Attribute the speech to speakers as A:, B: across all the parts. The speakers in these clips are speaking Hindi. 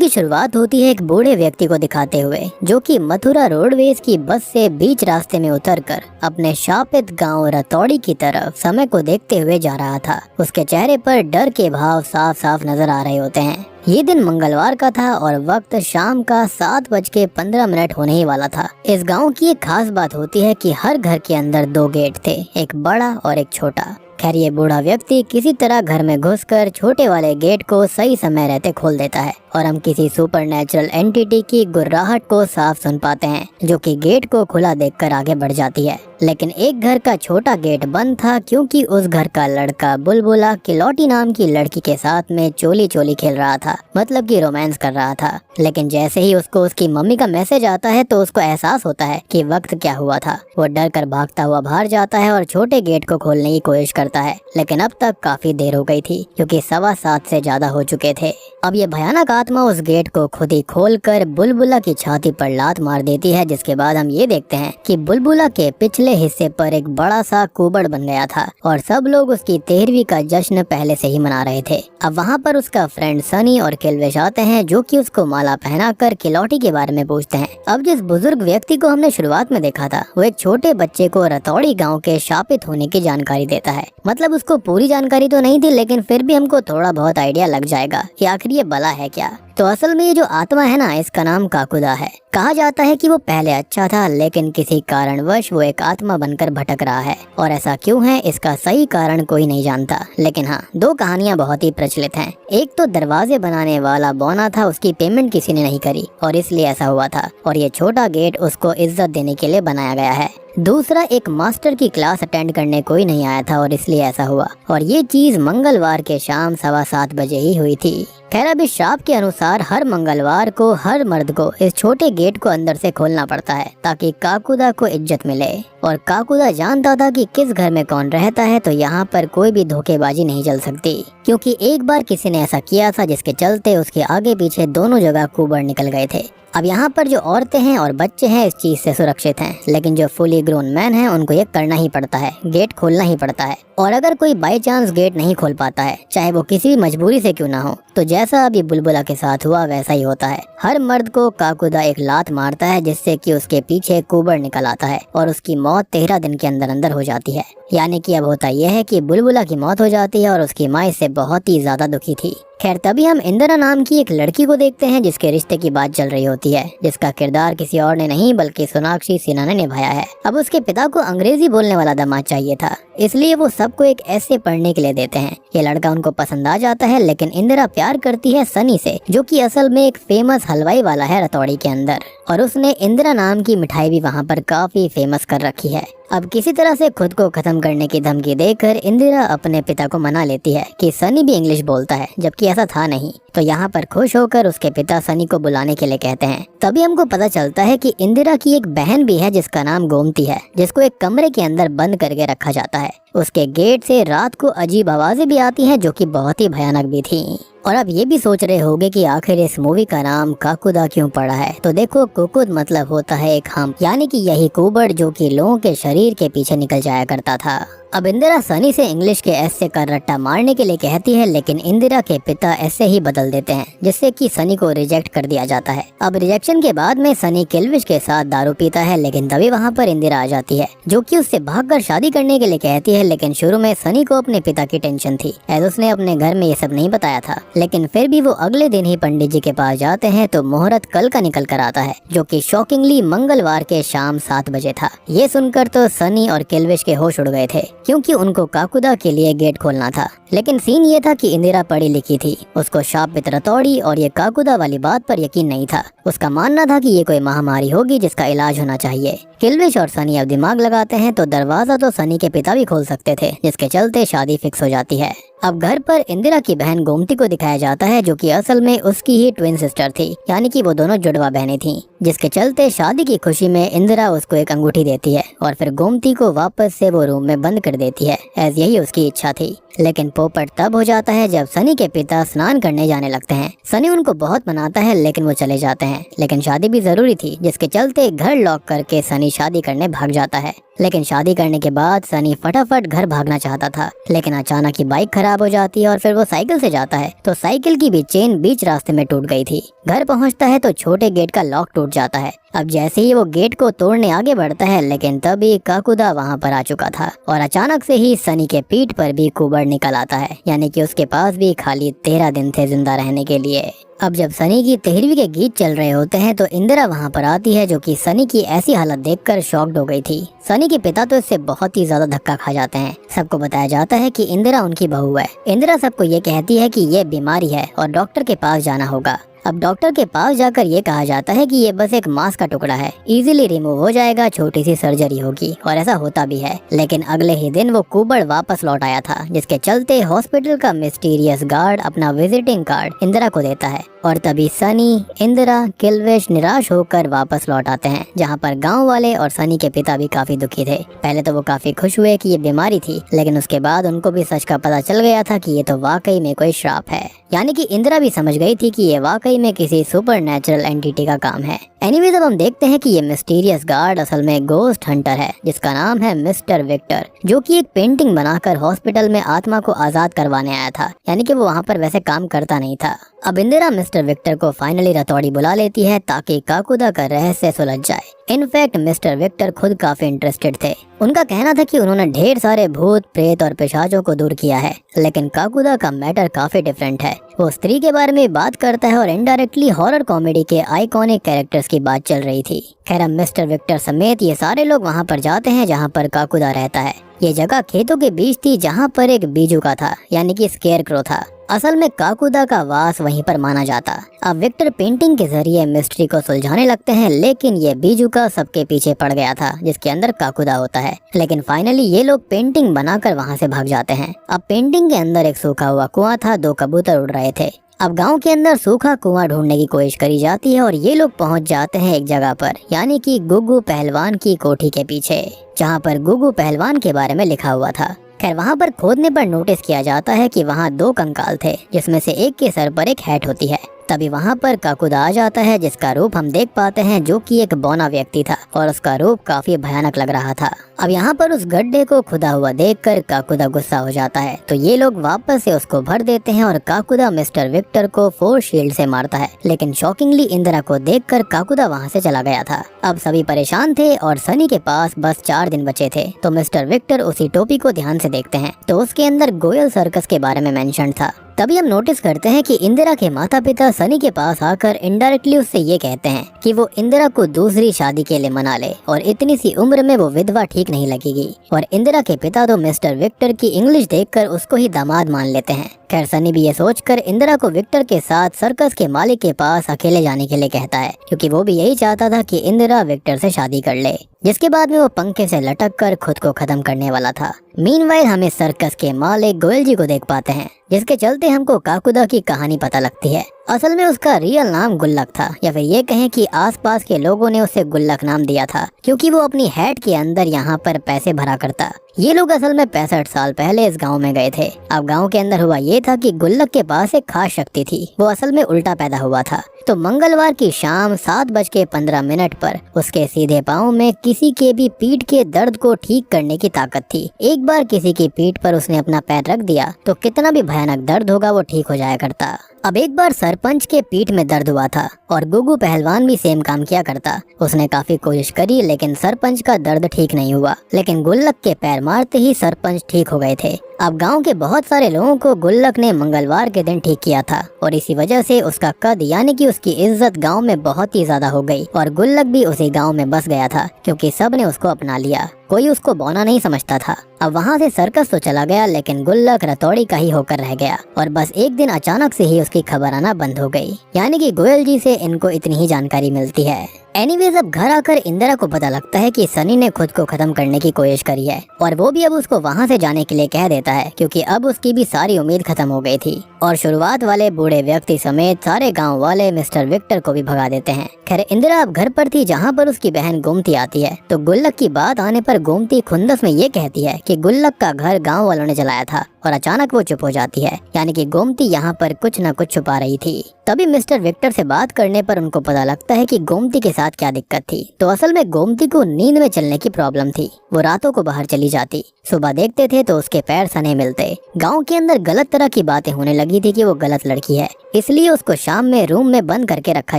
A: की शुरुआत होती है एक बूढ़े व्यक्ति को दिखाते हुए जो कि मथुरा रोडवेज की बस से बीच रास्ते में उतरकर अपने शापित गांव रतौड़ी की तरफ समय को देखते हुए जा रहा था। उसके चेहरे पर डर के भाव साफ साफ नजर आ रहे होते हैं। ये दिन मंगलवार का था और वक्त शाम का 7:15 होने ही वाला था। इस गांव की एक खास बात होती है कि हर घर के अंदर 2 गेट थे, एक बड़ा और एक छोटा। खैर ये बूढ़ा व्यक्ति किसी तरह घर में घुसकर छोटे वाले गेट को सही समय रहते खोल देता है और हम किसी सुपरनैचुरल एंटिटी की गुर्राहट को साफ सुन पाते हैं जो कि गेट को खुला देखकर आगे बढ़ जाती है। लेकिन एक घर का छोटा गेट बंद था क्योंकि उस घर का लड़का बुलबुला किलौटी नाम की लड़की के साथ में चोली चोली खेल रहा था, मतलब कि रोमांस कर रहा था। लेकिन जैसे ही उसको उसकी मम्मी का मैसेज आता है तो उसको एहसास होता है कि वक्त क्या हुआ था। वो डर कर भागता हुआ बाहर जाता है और छोटे गेट को खोलने की कोशिश करता है, लेकिन अब तक काफी देर हो गई थी क्योंकि 7:15 से ज्यादा हो चुके थे। अब ये भयानक आत्मा उस गेट को खुद ही खोलकर बुलबुला की छाती पर लात मार देती है, जिसके बाद हम ये देखते हैं कि बुलबुला के पिछले हिस्से पर एक बड़ा सा कुबड़ बन गया था और सब लोग उसकी 13वीं का जश्न पहले से ही मना रहे थे। अब वहाँ पर उसका फ्रेंड सनी और किल्विश आते हैं जो कि उसको माला पहनाकर किलौटी के बारे में पूछते हैं। अब जिस बुजुर्ग व्यक्ति को हमने शुरुआत में देखा था वो एक छोटे बच्चे को रतौड़ी गाँव के शापित होने की जानकारी देता है। मतलब उसको पूरी जानकारी तो नहीं थी, लेकिन फिर भी हमको थोड़ा बहुत आइडिया लग जाएगा कि आखिर ये बला है क्या। तो असल में ये जो आत्मा है ना, इसका नाम काकुदा है। कहा जाता है कि वो पहले अच्छा था लेकिन किसी कारणवश वो एक आत्मा बनकर भटक रहा है, और ऐसा क्यों है इसका सही कारण कोई नहीं जानता। लेकिन हाँ, 2 कहानियां बहुत ही प्रचलित हैं। एक तो दरवाजे बनाने वाला बौना था, उसकी पेमेंट किसी ने नहीं करी और इसलिए ऐसा हुआ था, और ये छोटा गेट उसको इज्जत देने के लिए बनाया गया है। दूसरा, एक मास्टर की क्लास अटेंड करने कोई नहीं आया था और इसलिए ऐसा हुआ, और ये चीज मंगलवार के शाम 7:15 बजे ही हुई थी। खैर अब इस शाप के अनुसार हर मंगलवार को हर मर्द को इस छोटे गेट को अंदर से खोलना पड़ता है ताकि काकुदा को इज्जत मिले। और काकुदा जानता था कि किस घर में कौन रहता है, तो यहाँ पर कोई भी धोखेबाजी नहीं चल सकती, क्योंकि एक बार किसी ने ऐसा किया था जिसके चलते उसके आगे पीछे दोनों जगह कुबड़ निकल गए थे। अब यहाँ पर जो औरतें हैं और बच्चे हैं इस चीज से सुरक्षित हैं, लेकिन जो फुली ग्रोन मैन हैं उनको ये करना ही पड़ता है, गेट खोलना ही पड़ता है। और अगर कोई बाई चांस गेट नहीं खोल पाता है, चाहे वो किसी भी मजबूरी से क्यों ना हो, तो जैसा अभी बुलबुला के साथ हुआ वैसा ही होता है। हर मर्द को काकुदा एक लात मारता है जिससे कि उसके पीछे कुबड़ निकल आता है और उसकी मौत 13 दिन के अंदर अंदर हो जाती है। यानी कि अब होता यह है कि बुलबुला की मौत हो जाती है और उसकी माँ इससे बहुत ही ज्यादा दुखी थी। खैर तभी हम इंदिरा नाम की एक लड़की को देखते हैं जिसके रिश्ते की बात चल रही होती है, जिसका किरदार किसी और ने नहीं बल्कि सोनाक्षी सिन्हा ने निभाया है। अब उसके पिता को अंग्रेजी बोलने वाला दामाद चाहिए था, इसलिए वो सबको एक ऐसे पढ़ने के लिए देते हैं। ये लड़का उनको पसंद आ जाता है, लेकिन इंदिरा प्यार करती है सनी से, जो कि असल में एक फेमस हलवाई वाला है रतौड़ी के अंदर, और उसने इंदिरा नाम की मिठाई भी वहाँ पर काफी फेमस कर रखी है। अब किसी तरह से खुद को खत्म करने की धमकी देकर इंदिरा अपने पिता को मना लेती है कि सनी भी इंग्लिश बोलता है, जबकि ऐसा था नहीं। तो यहाँ पर खुश होकर उसके पिता सनी को बुलाने के लिए कहते हैं। तभी हमको पता चलता है कि इंदिरा की एक बहन भी है जिसका नाम गोमती है, जिसको एक कमरे के अंदर बंद करके रखा जाता है। उसके गेट से रात को अजीब आवाजें भी आती हैं जो कि बहुत ही भयानक भी थी। और अब ये भी सोच रहे होंगे कि आखिर इस मूवी का नाम काकुदा क्यों पड़ा है। तो देखो, कुकुद मतलब होता है एक हम, यानी कि यही कुबड़ जो कि लोगों के शरीर के पीछे निकल जाया करता था। अब इंदिरा सनी से इंग्लिश के एस से का रट्टा मारने के लिए कहती है, लेकिन इंदिरा के पिता ऐसे ही बदल देते हैं जिससे कि सनी को रिजेक्ट कर दिया जाता है। अब रिजेक्शन के बाद में सनी किल्विश के साथ दारू पीता है, लेकिन तभी वहाँ पर इंदिरा आ जाती है जो कि उससे भागकर शादी करने के लिए कहती है। लेकिन शुरू में सनी को अपने पिता की टेंशन थी, ऐसे उसने अपने घर में ये सब नहीं बताया था। लेकिन फिर भी वो अगले दिन ही पंडित जी के पास जाते हैं तो मुहूर्त कल का निकल कर आता है, जो कि शॉकिंगली मंगलवार के शाम 7 बजे था। ये सुनकर तो सनी और किल्विश के होश उड़ गए थे, क्योंकि उनको काकुदा के लिए गेट खोलना था। लेकिन सीन ये था कि इंदिरा पढ़ी लिखी थी, उसको शापित रतौड़ी और ये काकुदा वाली बात पर यकीन नहीं था। उसका मानना था कि ये कोई महामारी होगी जिसका इलाज होना चाहिए। किल्विश और सनी अब दिमाग लगाते हैं तो दरवाजा तो सनी के पिता भी खोल सकते थे, जिसके चलते शादी फिक्स हो जाती है। अब घर पर इंदिरा की बहन गोमती को दिखाया जाता है, जो कि असल में उसकी ही ट्विन सिस्टर थी, यानी कि वो दोनों जुड़वा बहनें थीं, जिसके चलते शादी की खुशी में इंदिरा उसको एक अंगूठी देती है और फिर गोमती को वापस से वो रूम में बंद कर देती है, ऐसे यही उसकी इच्छा थी। लेकिन पोपट तब हो जाता है जब सनी के पिता स्नान करने जाने लगते हैं। सनी उनको बहुत मनाता है लेकिन वो चले जाते हैं, लेकिन शादी भी जरूरी थी, जिसके चलते घर लॉक करके सनी शादी करने भाग जाता है। लेकिन शादी करने के बाद सनी फटाफट घर भागना चाहता था, लेकिन अचानक ही बाइक खराब हो जाती है और फिर वो साइकिल से जाता है तो साइकिल की भी चेन बीच रास्ते में टूट गई थी। घर पहुंचता है तो छोटे गेट का लॉक टूट जाता है। अब जैसे ही वो गेट को तोड़ने आगे बढ़ता है, लेकिन तभी काकुदा वहां पर आ चुका था और अचानक से ही सनी के पीठ पर भी कुबड़ निकल आता है, यानी कि उसके पास भी खाली 13 दिन थे जिंदा रहने के लिए। अब जब सनी की 13वीं के गीत चल रहे होते हैं तो इंदिरा वहां पर आती है, जो कि सनी की ऐसी हालत देखकर शॉक्ड हो गई थी। सनी के पिता तो इससे बहुत ही ज्यादा धक्का खा जाते हैं। सबको बताया जाता है कि इंदिरा उनकी बहू है। इंदिरा सबको ये कहती है कि ये बीमारी है और डॉक्टर के पास जाना होगा। अब डॉक्टर के पास जाकर ये कहा जाता है कि ये बस एक मांस का टुकड़ा है, इजीली रिमूव हो जाएगा, छोटी सी सर्जरी होगी, और ऐसा होता भी है। लेकिन अगले ही दिन वो कुबड़ वापस लौट आया था, जिसके चलते हॉस्पिटल का मिस्टीरियस गार्ड अपना विजिटिंग कार्ड इंदिरा को देता है और तभी सनी, इंदिरा, किल्विश निराश होकर वापस लौट आते हैं, जहाँ पर गाँव वाले और सनी के पिता भी काफी दुखी थे। पहले तो वो काफी खुश हुए कि ये बीमारी थी, लेकिन उसके बाद उनको भी सच का पता चल गया था कि ये तो वाकई में कोई श्राप है। यानी कि इंदिरा भी समझ गई थी कि ये वाकई में किसी सुपर नेचुरल एंटिटी का काम है। एनीवेज अब हम देखते हैं कि ये मिस्टीरियस गार्ड असल में गोस्ट हंटर है, जिसका नाम है मिस्टर विक्टर, जो कि एक पेंटिंग बनाकर हॉस्पिटल में आत्मा को आजाद करवाने आया था। यानी कि वो वहाँ पर वैसे काम करता नहीं था। अब इंदिरा मिस्टर विक्टर को फाइनली रतौड़ी बुला लेती है ताकि काकुदा का रहस्य सुलझ जाए। इनफैक्ट मिस्टर विक्टर खुद काफी इंटरेस्टेड थे। उनका कहना था कि उन्होंने ढेर सारे भूत, प्रेत और पिशाचों को दूर किया है, लेकिन काकुदा का मैटर काफी डिफरेंट है। वो स्त्री के बारे में बात करता है और इनडायरेक्टली हॉरर कॉमेडी के आइकॉनिक कैरेक्टर्स की बात चल रही थी। खैर मिस्टर विक्टर समेत ये सारे लोग वहाँ पर जाते हैं जहाँ पर काकुदा रहता है। ये जगह खेतों के बीच थी जहाँ पर एक बीजुका था, यानी कि स्केयरक्रो था। असल में काकुदा का वास वहीं पर माना जाता। अब विक्टर पेंटिंग के जरिए मिस्ट्री को सुलझाने लगते हैं, लेकिन ये बीजुका सबके पीछे पड़ गया था जिसके अंदर काकुदा होता है। लेकिन फाइनली ये लोग पेंटिंग बनाकर वहाँ से भाग जाते हैं। अब पेंटिंग के अंदर एक सूखा हुआ कुआं था, 2 कबूतर उड़ रहे थे। अब गांव के अंदर सूखा कुआं ढूंढने की कोशिश करी जाती है और ये लोग पहुंच जाते हैं एक जगह पर, यानी कि गुग्गू पहलवान की कोठी के पीछे, जहां पर गुग्गू पहलवान के बारे में लिखा हुआ था। खैर वहां पर खोदने पर नोटिस किया जाता है कि वहां 2 कंकाल थे, जिसमें से एक के सर पर एक हैट होती है। तभी वहां पर काकुदा आ जाता है, जिसका रूप हम देख पाते हैं, जो कि एक बौना व्यक्ति था और उसका रूप काफी भयानक लग रहा था। अब यहाँ पर उस गड्ढे को खुदा हुआ देखकर काकुदा गुस्सा हो जाता है, तो ये लोग वापस से उसको भर देते हैं और काकुदा मिस्टर विक्टर को फोर्स शील्ड से मारता है। लेकिन शॉकिंगली इंदिरा को देखकर काकुदा वहाँ से चला गया था। अब सभी परेशान थे और सनी के पास बस 4 दिन बचे थे, तो मिस्टर विक्टर उसी टोपी को ध्यान से देखते हैं तो उसके अंदर गोयल सर्कस के बारे में मेंशन था। तभी हम नोटिस करते हैं कि इंदिरा के माता पिता सनी के पास आकर इनडायरेक्टली उससे ये कहते हैं कि वो इंदिरा को दूसरी शादी के लिए मना ले और इतनी सी उम्र में वो विधवा ठीक नहीं लगेगी। और इंदिरा के पिता तो मिस्टर विक्टर की इंग्लिश देखकर उसको ही दामाद मान लेते हैं। खैर सनी भी ये सोचकर इंदिरा को विक्टर के साथ सर्कस के मालिक के पास अकेले जाने के लिए कहता है, क्योंकि वो भी यही चाहता था कि इंदिरा विक्टर से शादी कर ले, जिसके बाद में वो पंखे से लटक कर खुद को खत्म करने वाला था। मीनवाइल हम इस सर्कस के मालिक गोयल जी को देख पाते हैं, जिसके चलते हमको काकुदा की कहानी पता लगती है। असल में उसका रियल नाम गुल्लक था, या फिर ये कहें कि आसपास के लोगों ने उसे गुल्लक नाम दिया था, क्योंकि वो अपनी हैट के अंदर यहाँ पर पैसे भरा करता। ये लोग असल में 65 साल पहले इस गांव में गए थे। अब गांव के अंदर हुआ ये था कि गुल्लक के पास एक खास शक्ति थी, वो असल में उल्टा पैदा हुआ था। तो मंगलवार की शाम 7:15 पर उसके सीधे पाँव में किसी के भी पीठ के दर्द को ठीक करने की ताकत थी। एक बार किसी की पीठ पर उसने अपना पैर रख दिया तो कितना भी भयानक दर्द होगा वो ठीक हो जाया करता। अब एक बार सरपंच के पीठ में दर्द हुआ था और गुग्गू पहलवान भी सेम काम किया करता। उसने काफी कोशिश करी लेकिन सरपंच का दर्द ठीक नहीं हुआ, लेकिन गुल्लक के पैर मारते ही सरपंच ठीक हो गए थे। अब गांव के बहुत सारे लोगों को गुल्लक ने मंगलवार के दिन ठीक किया था और इसी वजह से उसका कद यानी कि उसकी इज्जत गांव में बहुत ही ज्यादा हो गई और गुल्लक भी उसी गांव में बस गया था, क्योंकि सब ने उसको अपना लिया। कोई उसको बौना नहीं समझता था। अब वहाँ से सर्कस तो चला गया, लेकिन गुल्लक रतौड़ी का ही होकर रह गया और बस एक दिन अचानक से ही उसकी खबर आना बंद हो गई। यानी कि गोयल जी से इनको इतनी ही जानकारी मिलती है। एनीवेज अब घर आकर इंदिरा को पता लगता है कि सनी ने खुद को खत्म करने की कोशिश करी है और वो भी अब उसको वहाँ से जाने के लिए कह देता है, क्योंकि अब उसकी भी सारी उम्मीद खत्म हो गई थी। और शुरुआत वाले बूढ़े व्यक्ति समेत सारे गांव वाले मिस्टर विक्टर को भी भगा देते हैं। खैर इंदिरा अब घर पर थी जहाँ पर उसकी बहन गोमती आती है, तो गुल्लक की बात आने पर गोमती खुंदस में ये कहती है कि गुल्लक का घर गाँव वालों ने जलाया था और अचानक वो चुप हो जाती है। यानी कि गोमती यहाँ पर कुछ न कुछ छुपा रही थी। तभी मिस्टर विक्टर से बात करने पर उनको पता लगता है कि गोमती के साथ क्या दिक्कत थी। तो असल में गोमती को नींद में चलने की प्रॉब्लम थी। वो रातों को बाहर चली जाती, सुबह देखते थे तो उसके पैर सने मिलते। गांव के अंदर गलत तरह की बातें होने लगी थी कि वो गलत लड़की है, इसलिए उसको शाम में रूम में बंद करके रखा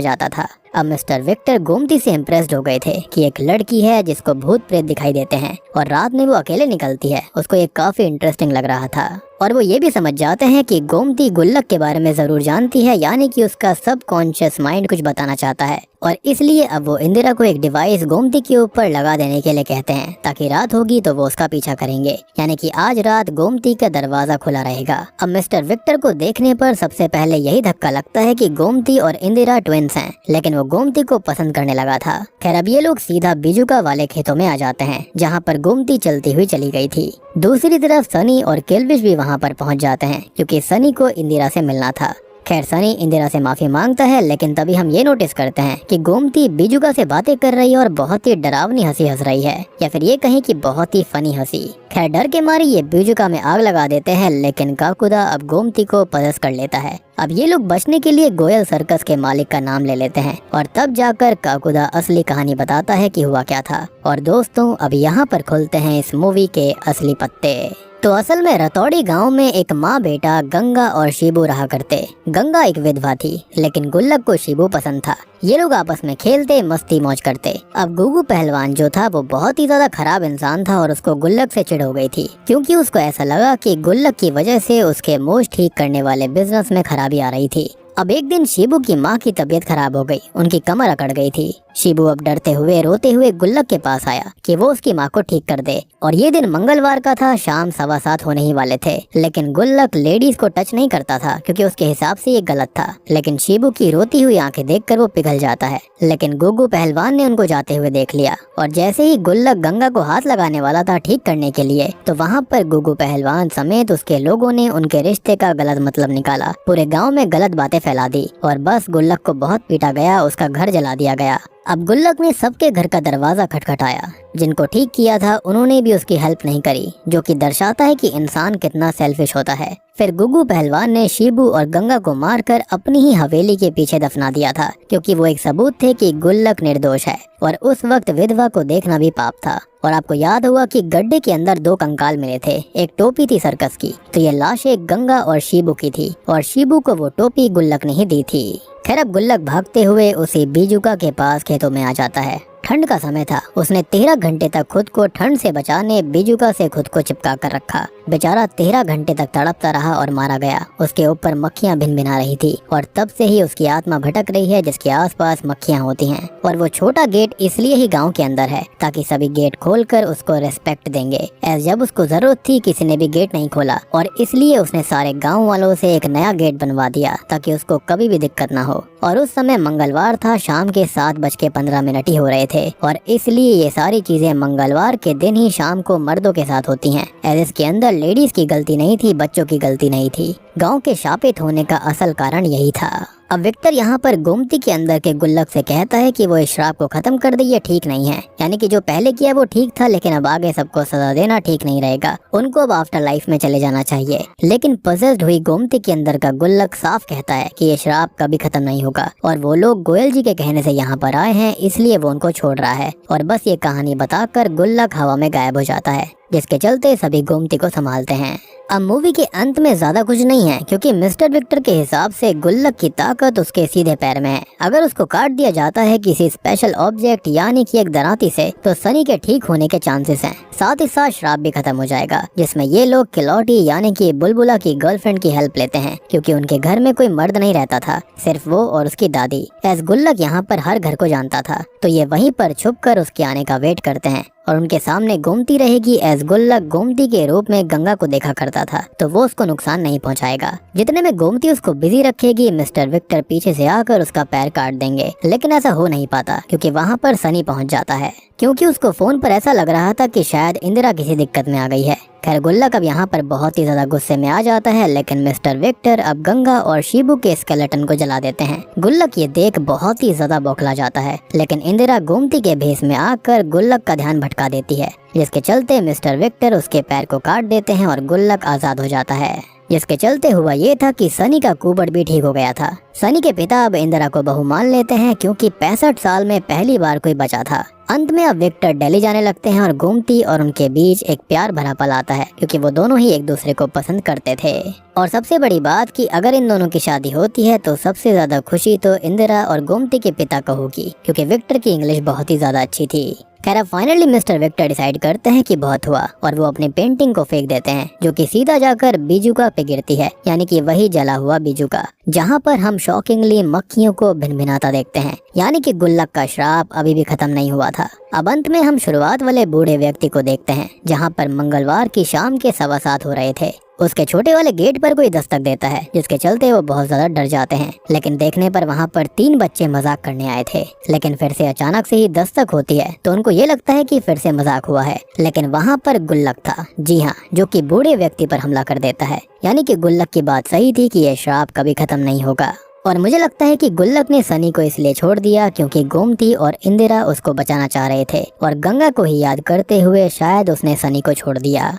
A: जाता था। अब मिस्टर विक्टर गोमती से इम्प्रेस्ड हो गए थे कि एक लड़की है जिसको भूत प्रेत दिखाई देते हैं और रात में वो अकेले निकलती है। उसको ये काफी इंटरेस्टिंग लग रहा था और वो ये भी समझ जाते हैं कि गोमती गुल्लक के बारे में जरूर जानती है, यानी कि उसका सबकॉन्शियस माइंड कुछ बताना चाहता है। और इसलिए अब वो इंदिरा को एक डिवाइस गोमती के ऊपर लगा देने के लिए कहते हैं ताकि रात होगी तो वो उसका पीछा करेंगे, यानी कि आज रात गोमती का दरवाजा खुला रहेगा। अब मिस्टर विक्टर को देखने पर सबसे पहले यही धक्का लगता है कि गोमती और इंदिरा ट्विंस हैं, लेकिन वो गोमती को पसंद करने लगा था। खैर अब ये लोग सीधा बिजुका वाले खेतों में आ जाते हैं जहाँ पर गोमती चलती हुई चली गई थी। दूसरी तरफ सनी और किल्विश भी वहाँ पर पहुँच जाते हैं क्योंकि सनी को इंदिरा से मिलना था। खैर सनी इंदिरा से माफी मांगता है, लेकिन तभी हम ये नोटिस करते हैं कि गोमती बिजुका से बातें कर रही है और बहुत ही डरावनी हंसी हंस रही है, या फिर ये कहें कि बहुत ही फनी हंसी। खैर डर के मारे ये बिजुका में आग लगा देते हैं, लेकिन काकुदा अब गोमती को पजस कर लेता है। अब ये लोग बचने के लिए गोयल सर्कस के मालिक का नाम ले लेते हैं और तब जाकर काकुदा असली कहानी बताता है कि हुआ क्या था। और दोस्तों अब यहाँ पर खुलते हैं इस मूवी के असली पत्ते। तो असल में रतौड़ी गांव में एक माँ बेटा गंगा और शिबू रहा करते। गंगा एक विधवा थी, लेकिन गुल्लक को शिबू पसंद था। ये लोग आपस में खेलते मस्ती मौज करते। अब गुगू पहलवान जो था वो बहुत ही ज्यादा खराब इंसान था और उसको गुल्लक से चिढ़ हो गई थी, क्योंकि उसको ऐसा लगा कि गुल्लक की वजह से उसके मोज ठीक करने वाले बिजनेस में खराबी आ रही थी। अब एक दिन शिबू की माँ की तबीयत खराब हो गई, उनकी कमर अकड़ गई थी। शिबू अब डरते हुए रोते हुए गुल्लक के पास आया कि वो उसकी माँ को ठीक कर दे। और ये दिन मंगलवार का था, शाम 7:15 होने ही वाले थे, लेकिन गुल्लक लेडीज को टच नहीं करता था क्योंकि उसके हिसाब से ये गलत था। लेकिन शिबू की रोती हुई आंखें देखकर वो पिघल जाता है, लेकिन गुगू पहलवान ने उनको जाते हुए देख लिया। और जैसे ही गुल्लक गंगा को हाथ लगाने वाला था ठीक करने के लिए, तो वहाँ पर गुगू पहलवान समेत उसके लोगों ने उनके रिश्ते का गलत मतलब निकाला, पूरे गाँव में गलत बातें फैला दी और बस गुल्लक को बहुत पीटा गया, उसका घर जला दिया गया। अब गुल्लक ने सबके घर का दरवाजा खटखटाया। जिनको ठीक किया था उन्होंने भी उसकी हेल्प नहीं करी, जो कि दर्शाता है कि इंसान कितना सेल्फिश होता है। फिर गुगू पहलवान ने शिबू और गंगा को मारकर अपनी ही हवेली के पीछे दफना दिया था, क्योंकि वो एक सबूत थे कि गुल्लक निर्दोष है और उस वक्त विधवा को देखना भी पाप था। और आपको याद होगा कि गड्ढे के अंदर 2 कंकाल मिले थे, एक टोपी थी सर्कस की, तो ये लाशें गंगा और शिबू की थी और शिबू को वो टोपी गुल्लक ने ही दी थी। खैर अब गुल्लक भागते हुए उसी बिजुका के पास खेतों में आ जाता है। ठंड का समय था, उसने 13 घंटे तक खुद को ठंड से बचाने बिजुका से खुद को चिपका कर रखा। बेचारा 13 घंटे तक तड़पता रहा और मारा गया। उसके ऊपर मक्खियां भिन-भिना रही थी और तब से ही उसकी आत्मा भटक रही है जिसके आसपास मक्खियां होती हैं। और वो छोटा गेट इसलिए ही गांव के अंदर है ताकि सभी गेट खोलकर उसको रेस्पेक्ट देंगे। जब उसको जरूरत थी किसी ने भी गेट नहीं खोला और इसलिए उसने सारे गाँव वालों से एक नया गेट बनवा दिया ताकि उसको कभी भी दिक्कत ना हो। और उस समय मंगलवार था, शाम के 7:15 ही हो रहे थे और इसलिए ये सारी चीजें मंगलवार के दिन ही शाम को मर्दों के साथ होती हैं। इसके अंदर लेडीज की गलती नहीं थी, बच्चों की गलती नहीं थी। गांव के शापित होने का असल कारण यही था। अब विक्टर यहाँ पर गोमती के अंदर के गुल्लक से कहता है कि वो इस श्राप को खत्म कर दे, ये ठीक नहीं है। यानी कि जो पहले किया वो ठीक था, लेकिन अब आगे सबको सजा देना ठीक नहीं रहेगा। उनको अब आफ्टर लाइफ में चले जाना चाहिए। लेकिन पजेस्ड हुई गोमती के अंदर का गुल्लक साफ कहता है कि ये श्राप कभी खत्म नहीं होगा और वो लोग गोयल जी के कहने से यहाँ पर आए हैं, इसलिए वो उनको छोड़ रहा है। और बस ये कहानी बताकर गुल्लक हवा में गायब हो जाता है, जिसके चलते सभी गोमती को संभालते हैं। अब मूवी के अंत में ज्यादा कुछ नहीं है, क्योंकि मिस्टर विक्टर के हिसाब से गुल्लक की ताकत उसके सीधे पैर में है। अगर उसको काट दिया जाता है किसी स्पेशल ऑब्जेक्ट यानी कि एक दराती से, तो सनी के ठीक होने के चांसेस हैं। साथ ही साथ श्राप भी खत्म हो जाएगा, जिसमें ये लोग किलौटी यानी कि बुलबुला की गर्लफ्रेंड की हेल्प लेते हैं, क्योंकि उनके घर में कोई मर्द नहीं रहता था, सिर्फ वो और उसकी दादी। गुल्लक यहाँ पर हर घर को जानता था, तो ये वहीं पर छुप कर उसके आने का वेट करते हैं और उनके सामने गोमती रहेगी। गुल्लक गोमती के रूप में गंगा को देखा करता था, तो वो उसको नुकसान नहीं पहुंचाएगा। जितने में गोमती उसको बिजी रखेगी, मिस्टर विक्टर पीछे से आकर उसका पैर काट देंगे। लेकिन ऐसा हो नहीं पाता, क्योंकि वहाँ पर सनी पहुँच जाता है, क्योंकि उसको फोन पर ऐसा लग रहा था कि शायद इंदिरा किसी दिक्कत में आ गई है। खैर गुल्लक अब यहाँ पर बहुत ही ज्यादा गुस्से में आ जाता है, लेकिन मिस्टर विक्टर अब गंगा और शिबू के स्केलेटन को जला देते हैं। गुल्लक ये देख बहुत ही ज्यादा बौखला जाता है, लेकिन इंदिरा गोमती के भेष में आकर गुल्लक का ध्यान भटका देती है, जिसके चलते मिस्टर विक्टर उसके पैर को काट देते हैं और गुल्लक आजाद हो जाता है। जिसके चलते हुआ ये था कि सनी का कुबड़ भी ठीक हो गया था। सनी के पिता अब इंदिरा को बहू मान लेते हैं क्योंकि 65 साल में पहली बार कोई बचा था। अंत में अब विक्टर दिल्ली जाने लगते हैं और गोमती और उनके बीच एक प्यार भरा पल आता है क्योंकि वो दोनों ही एक दूसरे को पसंद करते थे। और सबसे बड़ी बात कि अगर इन दोनों की शादी होती है तो सबसे ज्यादा खुशी तो इंदिरा और गोमती के पिता को होगी क्योंकि विक्टर की इंग्लिश बहुत ही ज्यादा अच्छी थी। खैर अब फाइनली मिस्टर विक्टर डिसाइड करते हैं कि बहुत हुआ और वो अपनी पेंटिंग को फेंक देते हैं जो कि सीधा जाकर बीजुका पे गिरती है, यानी कि वही जला हुआ बीजुका, जहाँ पर हम शॉकिंगली मक्खियों को भिनभिनाता देखते हैं, यानी कि गुल्लक का श्राप अभी भी खत्म नहीं हुआ था। अब अंत में हम शुरुआत वाले बूढ़े व्यक्ति को देखते हैं जहाँ पर मंगलवार की शाम के 7:15 हो रहे थे। उसके छोटे वाले गेट पर कोई दस्तक देता है जिसके चलते वो बहुत ज्यादा डर जाते हैं, लेकिन देखने पर वहाँ पर 3 बच्चे मजाक करने आए थे। लेकिन फिर से अचानक से ही दस्तक होती है तो उनको ये लगता है कि फिर से मजाक हुआ है, लेकिन वहाँ पर गुल्लक था, जी हाँ, जो कि बूढ़े व्यक्ति पर हमला कर देता है। यानी कि गुल्लक की बात सही थी कि ये श्राप कभी खत्म नहीं होगा। और मुझे लगता है कि गुल्लक ने सनी को इसलिए छोड़ दिया क्योंकि गोमती और इंदिरा उसको बचाना चाह रहे थे और गंगा को ही याद करते हुए शायद उसने सनी को छोड़ दिया।